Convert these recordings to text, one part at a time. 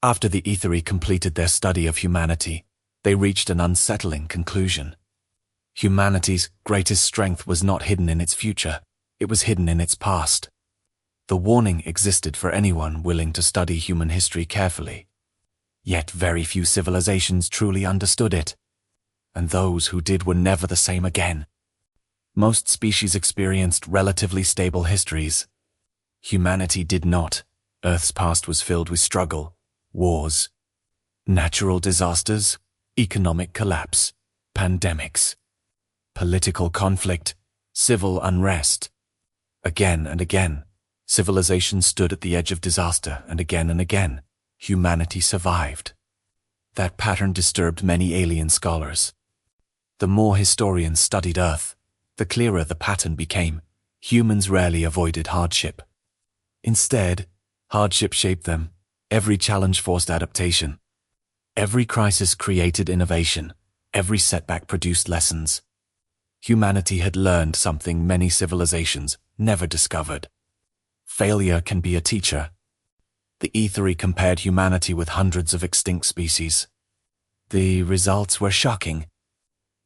After the Aetheri completed their study of humanity, they reached an unsettling conclusion. Humanity's greatest strength was not hidden in its future, it was hidden in its past. The warning existed for anyone willing to study human history carefully. Yet very few civilizations truly understood it, and those who did were never the same again. Most species experienced relatively stable histories. Humanity did not. Earth's past was filled with struggle, wars, natural disasters, economic collapse, pandemics, political conflict, civil unrest. Again and again, civilization stood at the edge of disaster, and again, humanity survived. That pattern disturbed many alien scholars. The more historians studied Earth, the clearer the pattern became. Humans rarely avoided hardship. Instead, hardship shaped them. Every challenge forced adaptation. Every crisis created innovation. Every setback produced lessons. Humanity had learned something many civilizations never discovered. Failure can be a teacher. The Aetheri compared humanity with hundreds of extinct species. The results were shocking.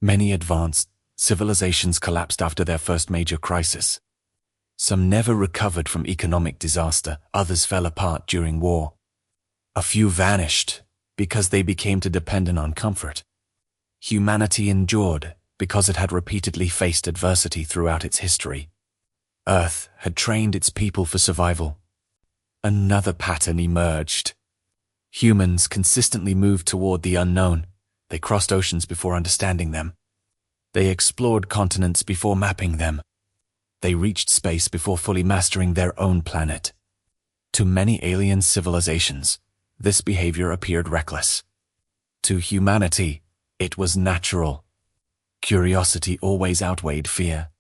Many advanced civilizations collapsed after their first major crisis. Some never recovered from economic disaster, others fell apart during war. A few vanished because they became too dependent on comfort. Humanity endured because it had repeatedly faced adversity throughout its history. Earth had trained its people for survival. Another pattern emerged. Humans consistently moved toward the unknown. They crossed oceans before understanding them. They explored continents before mapping them. They reached space before fully mastering their own planet. To many alien civilizations, this behavior appeared reckless. To humanity, it was natural. Curiosity always outweighed fear.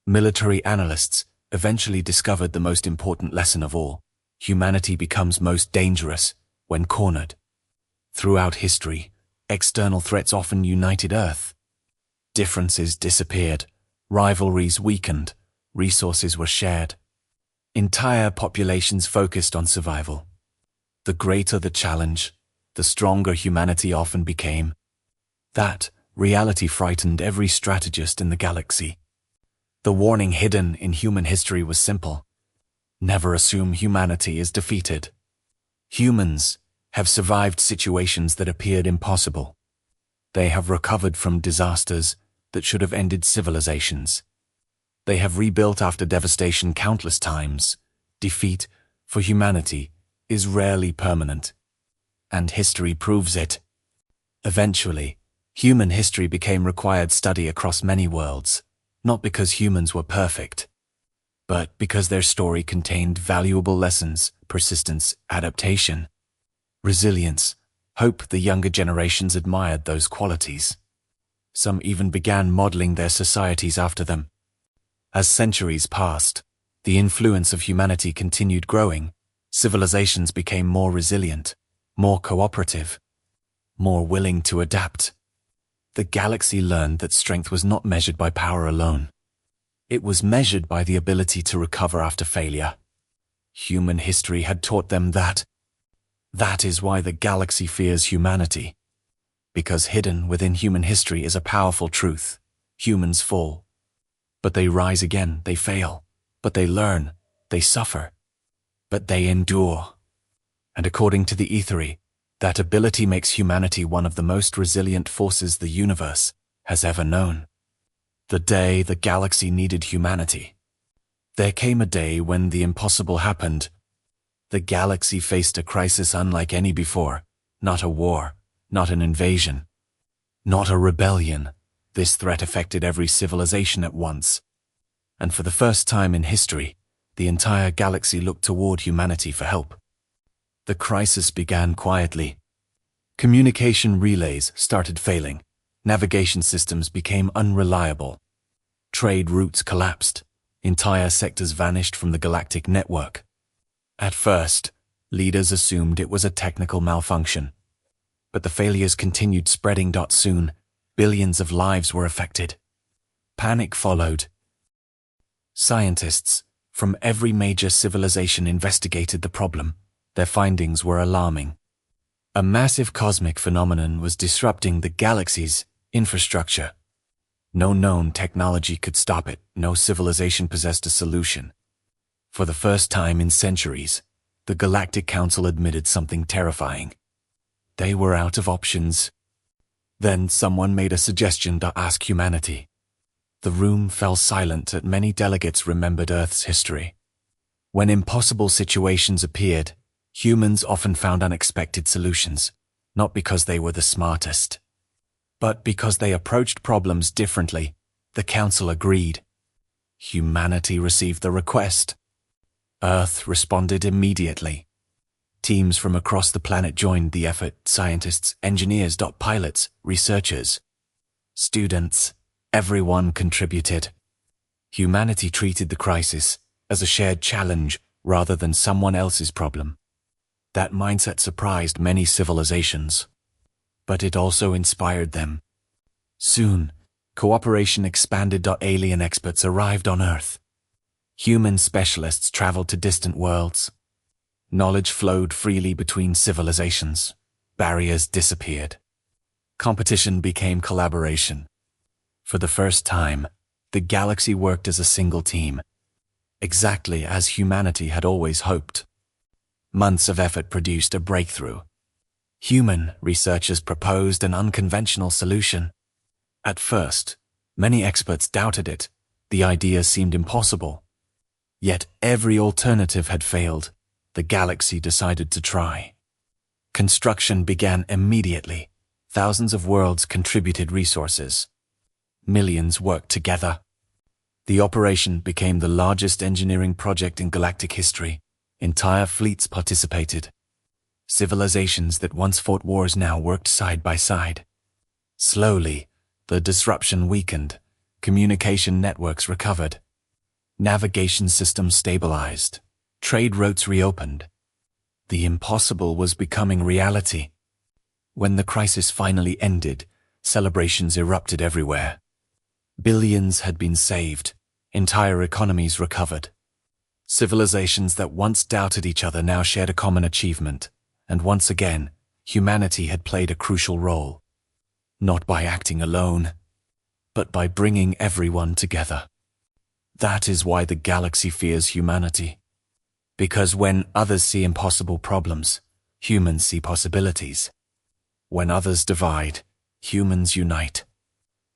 Military analysts eventually discovered the most important lesson of all. Humanity becomes most dangerous when cornered. Throughout history, external threats often united Earth. Differences disappeared, rivalries weakened, resources were shared. Entire populations focused on survival. The greater the challenge, the stronger humanity often became. That reality frightened every strategist in the galaxy. The warning hidden in human history was simple. Never assume humanity is defeated. Humans have survived situations that appeared impossible. They have recovered from disasters that should have ended civilizations. They have rebuilt after devastation countless times. Defeat for humanity is rarely permanent, and history proves it. Eventually, human history became required study across many worlds, not because humans were perfect, but because their story contained valuable lessons: persistence, adaptation, resilience, hope. The younger generations admired those qualities. Some even began modeling their societies after them. As centuries passed, the influence of humanity continued growing. Civilizations became more resilient, more cooperative, more willing to adapt. The galaxy learned that strength was not measured by power alone. It was measured by the ability to recover after failure. Human history had taught them that. That is why the galaxy fears humanity. Because hidden within human history is a powerful truth. Humans fall. But they rise again, they fail. But they learn, they suffer. But they endure. And according to the Aetheri, that ability makes humanity one of the most resilient forces the universe has ever known. The day the galaxy needed humanity. There came a day when the impossible happened. The galaxy faced a crisis unlike any before. Not a war, not an invasion, not a rebellion. This threat affected every civilization at once. And for the first time in history, the entire galaxy looked toward humanity for help. The crisis began quietly. Communication relays started failing. Navigation systems became unreliable. Trade routes collapsed. Entire sectors vanished from the galactic network. At first, leaders assumed it was a technical malfunction. But the failures continued spreading. Soon, billions of lives were affected. Panic followed. Scientists from every major civilization investigated the problem. Their findings were alarming. A massive cosmic phenomenon was disrupting the galaxy's infrastructure. No known technology could stop it. No civilization possessed a solution. For the first time in centuries, the Galactic Council admitted something terrifying. They were out of options. Then someone made a suggestion to ask humanity. The room fell silent as many delegates remembered Earth's history. When impossible situations appeared, humans often found unexpected solutions, not because they were the smartest, but because they approached problems differently. The Council agreed. Humanity received the request. Earth responded immediately. Teams from across the planet joined the effort: scientists, engineers, pilots, researchers, students. Everyone contributed. Humanity treated the crisis as a shared challenge rather than someone else's problem. That mindset surprised many civilizations, but it also inspired them. Soon, cooperation expanded. Alien experts arrived on Earth. Human specialists traveled to distant worlds. Knowledge flowed freely between civilizations. Barriers disappeared. Competition became collaboration. For the first time, the galaxy worked as a single team, exactly as humanity had always hoped. Months of effort produced a breakthrough. Human researchers proposed an unconventional solution. At first, many experts doubted it. The idea seemed impossible. Yet every alternative had failed. The galaxy decided to try. Construction began immediately. Thousands of worlds contributed resources. Millions worked together. The operation became the largest engineering project in galactic history. Entire fleets participated. Civilizations that once fought wars now worked side by side. Slowly, the disruption weakened. Communication networks recovered. Navigation systems stabilized. Trade routes reopened. The impossible was becoming reality. When the crisis finally ended, celebrations erupted everywhere. Billions had been saved. Entire economies recovered. Civilizations that once doubted each other now shared a common achievement. And once again, humanity had played a crucial role. Not by acting alone, but by bringing everyone together. That is why the galaxy fears humanity. Because when others see impossible problems, humans see possibilities. When others divide, humans unite.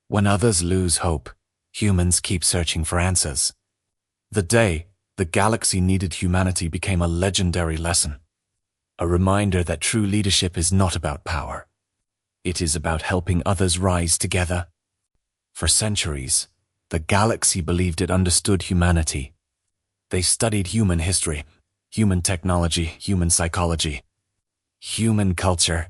When others lose hope, humans keep searching for answers. The day the galaxy needed humanity became a legendary lesson. A reminder that true leadership is not about power. It is about helping others rise together. For centuries, the galaxy believed it understood humanity. They studied human history, human technology, human psychology, human culture.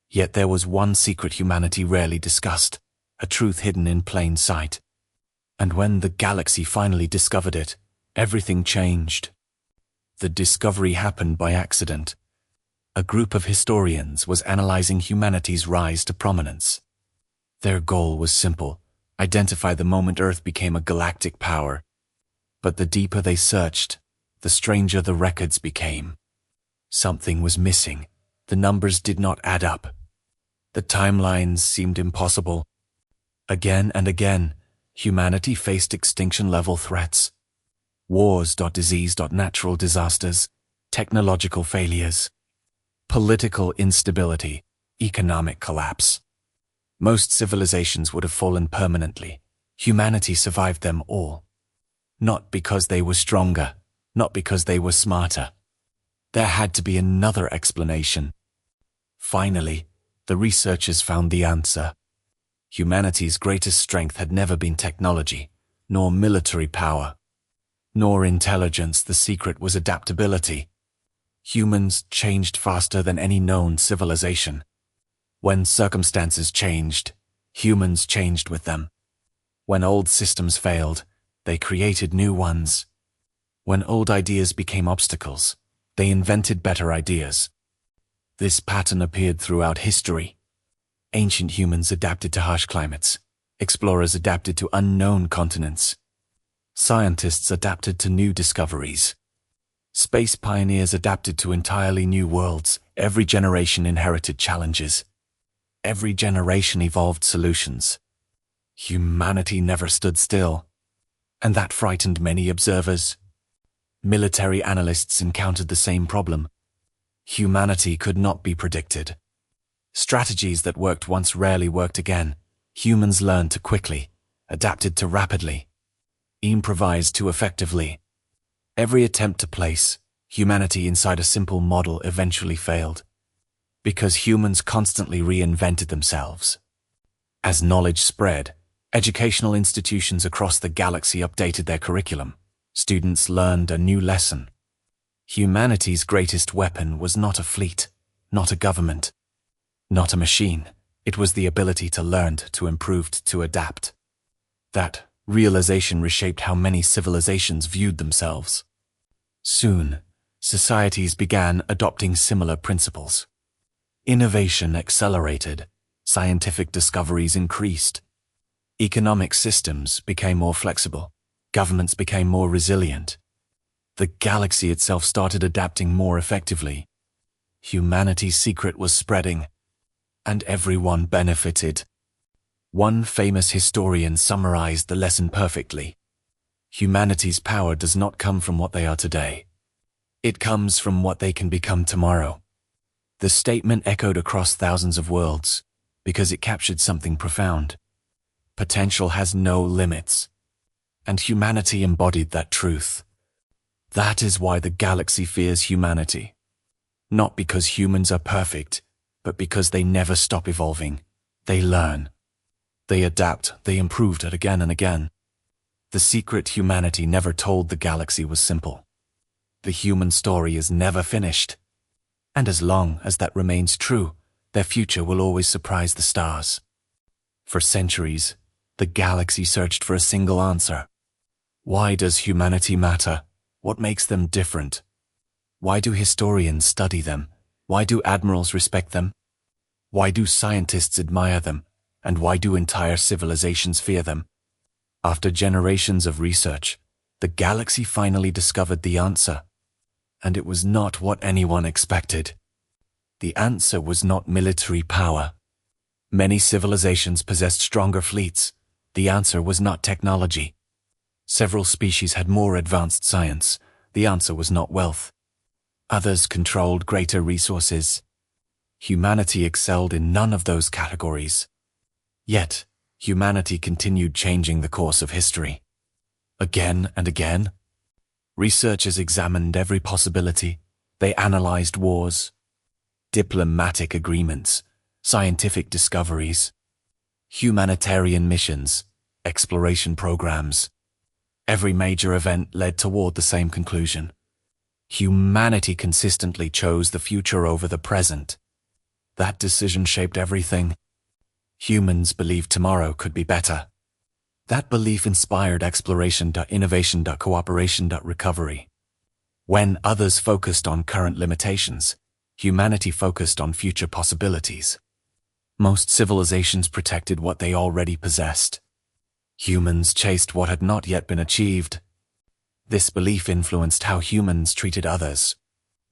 Yet there was one secret humanity rarely discussed, a truth hidden in plain sight. And when the galaxy finally discovered it, everything changed. The discovery happened by accident. A group of historians was analyzing humanity's rise to prominence. Their goal was simple: identify the moment Earth became a galactic power. But the deeper they searched, the stranger the records became. Something was missing. The numbers did not add up. The timelines seemed impossible. Again and again, humanity faced extinction-level threats. Wars, disease, natural disasters, technological failures, political instability, economic collapse. Most civilizations would have fallen permanently. Humanity survived them all. Not because they were stronger, not because they were smarter. There had to be another explanation. Finally, the researchers found the answer. Humanity's greatest strength had never been technology, nor military power, nor intelligence. The secret was adaptability. Humans changed faster than any known civilization. When circumstances changed, humans changed with them. When old systems failed, they created new ones. When old ideas became obstacles, they invented better ideas. This pattern appeared throughout history. Ancient humans adapted to harsh climates. Explorers adapted to unknown continents. Scientists adapted to new discoveries. Space pioneers adapted to entirely new worlds. Every generation inherited challenges. Every generation evolved solutions. Humanity never stood still, and that frightened many observers. Military analysts encountered the same problem. Humanity could not be predicted. Strategies that worked once rarely worked again. Humans learned too quickly, adapted too rapidly, improvised too effectively. Every attempt to place humanity inside a simple model eventually failed, because humans constantly reinvented themselves. As knowledge spread, educational institutions across the galaxy updated their curriculum. Students learned a new lesson. Humanity's greatest weapon was not a fleet, not a government, not a machine. It was the ability to learn, to improve, to adapt. That realization reshaped how many civilizations viewed themselves. Soon, societies began adopting similar principles. Innovation accelerated, scientific discoveries increased, economic systems became more flexible, governments became more resilient. The galaxy itself started adapting more effectively. Humanity's secret was spreading, and everyone benefited. One famous historian summarized the lesson perfectly. Humanity's power does not come from what they are today. It comes from what they can become tomorrow. The statement echoed across thousands of worlds, because it captured something profound. Potential has no limits, and humanity embodied that truth. That is why the galaxy fears humanity. Not because humans are perfect, but because they never stop evolving. They learn. They adapt. They improved it again and again. The secret humanity never told the galaxy was simple. The human story is never finished. And as long as that remains true, their future will always surprise the stars. For centuries, the galaxy searched for a single answer. Why does humanity matter? What makes them different? Why do historians study them? Why do admirals respect them? Why do scientists admire them? And why do entire civilizations fear them? After generations of research, the galaxy finally discovered the answer. And it was not what anyone expected. The answer was not military power. Many civilizations possessed stronger fleets. The answer was not technology. Several species had more advanced science. The answer was not wealth. Others controlled greater resources. Humanity excelled in none of those categories. Yet, humanity continued changing the course of history. Again and again, researchers examined every possibility. They analyzed wars, diplomatic agreements, scientific discoveries, humanitarian missions, exploration programs. Every major event led toward the same conclusion. Humanity consistently chose the future over the present. That decision shaped everything. Humans believed tomorrow could be better. That belief inspired exploration, innovation, cooperation, recovery. When others focused on current limitations, humanity focused on future possibilities. Most civilizations protected what they already possessed. Humans chased what had not yet been achieved. This belief influenced how humans treated others.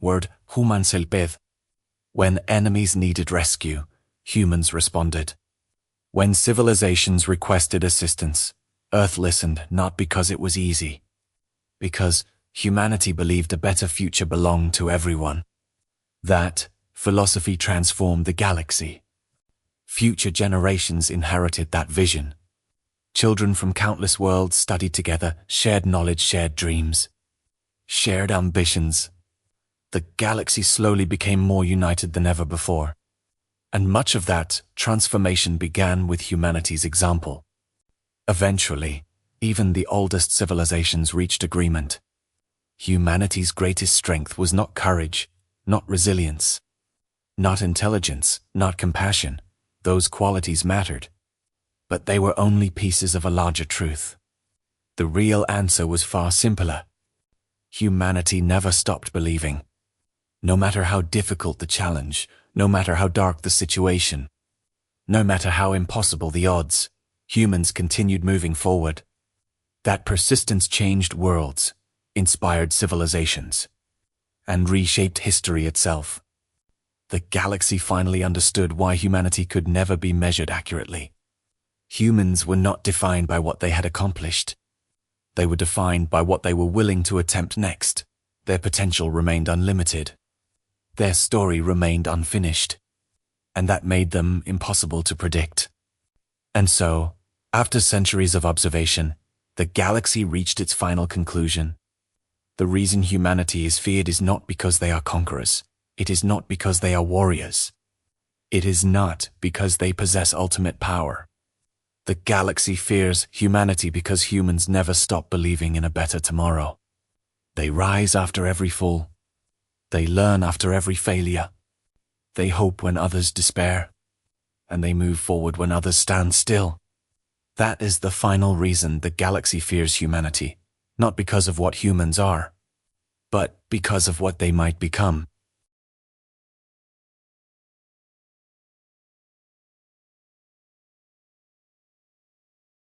Word humanselped. When enemies needed rescue, humans responded. When civilizations requested assistance, Earth listened not because it was easy, because humanity believed a better future belonged to everyone. That philosophy transformed the galaxy. Future generations inherited that vision. Children from countless worlds studied together, shared knowledge, shared dreams, shared ambitions. The galaxy slowly became more united than ever before. And much of that transformation began with humanity's example. Eventually, even the oldest civilizations reached agreement. Humanity's greatest strength was not courage, not resilience, not intelligence, not compassion. Those qualities mattered. But they were only pieces of a larger truth. The real answer was far simpler. Humanity never stopped believing. No matter how difficult the challenge, no matter how dark the situation, no matter how impossible the odds, humans continued moving forward. That persistence changed worlds, inspired civilizations, and reshaped history itself. The galaxy finally understood why humanity could never be measured accurately. Humans were not defined by what they had accomplished. They were defined by what they were willing to attempt next. Their potential remained unlimited. Their story remained unfinished. And that made them impossible to predict. And so, after centuries of observation, the galaxy reached its final conclusion. The reason humanity is feared is not because they are conquerors. It is not because they are warriors. It is not because they possess ultimate power. The galaxy fears humanity because humans never stop believing in a better tomorrow. They rise after every fall. They learn after every failure. They hope when others despair. And they move forward when others stand still. That is the final reason the galaxy fears humanity, not because of what humans are, but because of what they might become.